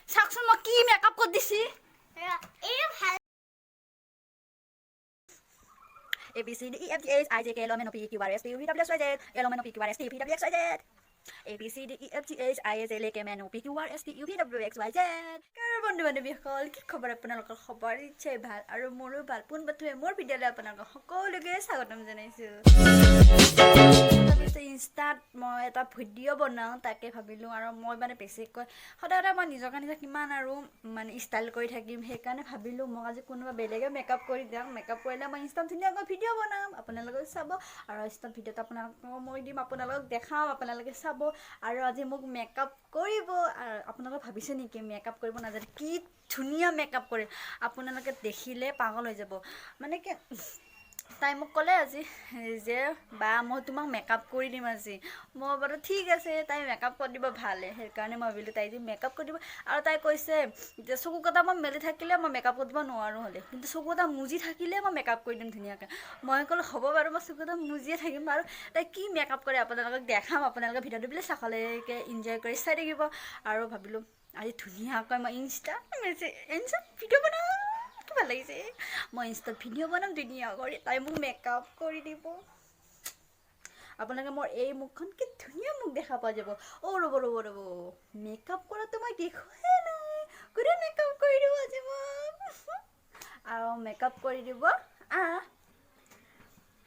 চাকচোন মই কি মেকআপ কৰি দিছি A B C D E F G H I J K L M N O P Q R S T U V W X Y Z L M N O P Q R S T U V W X Y Z A B C D E F G H I J K L M N O P Q R S T U V W X Y Z বন্ধু বান্ধৱীসকল কি খবৰ আপোনালোকৰ খবৰ ইচ্ছাই ভাল আৰু মোৰো ভাল পোনপ্ৰথমে মোৰ ভিডিঅ'লৈ আপোনালোকক সকলোকে স্বাগতম জনাইছোঁ ইনষ্টাত মই এটা ভিডিঅ' বনাওঁ তাকে ভাবিলোঁ আৰু মই মানে বেছিকৈ সদায় মই নিজকে নিজে কিমান আৰু মানে ষ্টাইল কৰি থাকিম সেইকাৰণে ভাবিলোঁ মই আজি কোনোবা বেলেগে মেকআপ কৰি দিয়ক মেকআপ কৰিলে মই ইনষ্টাত ধুনীয়াকৈ ভিডিঅ' বনাম আপোনালোকে চাব আৰু ইনষ্টাত ভিডিঅ'টো আপোনালোকক মই দিম আপোনালোকক দেখাম আপোনালোকে চাব আৰু আজি মোক মেকআপ কৰিব আৰু আপোনালোকে ভাবিছে নেকি মেকআপ কৰিব নাজানে কি ধুনীয়া মেকআপ কৰে আপোনালোকে দেখিলে পাগল হৈ যাব মানে কি তাই মোক ক'লে আজি যে বা মই তোমাক মেকআপ কৰি দিম আজি মই বাৰু ঠিক আছে তাই মেকআপ কৰি দিব ভালে সেইকাৰণে মই ভাবিলোঁ তাই যে মেকআপ কৰি দিব আৰু তাই কৈছে যে চকুকেইটা মই মেলি থাকিলে মই মেকআপ কৰিব নোৱাৰোঁ হ'লে কিন্তু চকুকেইটা মুজি থাকিলে মই মেকআপ কৰি দিম ধুনীয়াকৈ মই ক'লোঁ হ'ব বাৰু মই চকুকেইটা মুজিয়ে থাকিম আৰু তাই কি মেকআপ কৰে আপোনালোকক দেখাম আপোনালোকে ভিডিঅ'টো বোলে সকলোকে এনজয় কৰি চাই থাকিব আৰু ভাবিলোঁ আজি ধুনীয়াকৈ মই ইনষ্টাত ভিডিঅ' বনাওঁ ভাল লাগিছে মই ইনষ্টাত ভিডিঅ' বনাম ধুনীয়া কৰি তাই মোক মেকআপ কৰি দিব আপোনালোকে মোৰ এই মুখখন কি ধুনীয়া মুখ দেখা পোৱা যাব ৰ'ব মেকআপ কৰাটো মই দেখোঁহে নাই গোটেই মেকআপ কৰি দিব আজি মোক আৰু মেকআপ কৰি দিব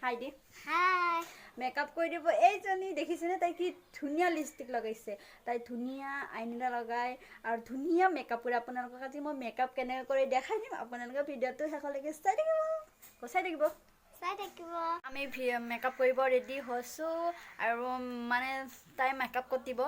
হাই দি হাই মেকআপ কৰি দিব এইজনী দেখিছেনে তাই কি ধুনীয়া লিপষ্টিক লগাইছে তাই ধুনীয়া আইনাডাল লগাই আৰু ধুনীয়া মেকআপ কৰি আপোনালোকক আজি মই মেকআপ কেনেকৈ কৰি দেখাই দিম আপোনালোকে ভিডিঅ'টো শেষলৈকে চাই থাকিব আমি মেকআপ কৰিব ৰেডি হৈছোঁ আৰু মানে তাই মেকআপ কৰি দিব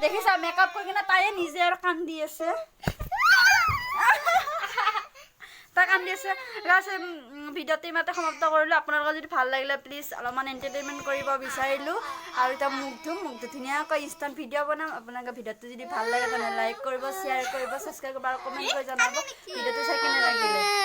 দেখিছা মেকআপ কৰি কিনে তাইয়ে নিজে আৰু কান্দি আছে তাই কান্দি আছে ভিডিঅ'টো ইমানতে সমাপ্ত কৰিলোঁ আপোনালোকৰ যদি ভাল লাগিলে প্লিজ অলপমান এণ্টাৰটেইনমেণ্ট কৰিব বিচাৰিলোঁ আৰু এতিয়া মুখ ধুনীয়াকৈ ইনষ্টাণ্ট ভিডিঅ' বনাম আপোনালোকৰ ভিডিঅ'টো যদি ভাল লাগে তেনেহ'লে লাইক কৰিব শ্বেয়াৰ কৰিব ছাবস্ক্ৰাইব কৰিব আৰু কমেণ্ট কৰি জনাব ভিডিঅ'টো চাই কেনে লাগিলে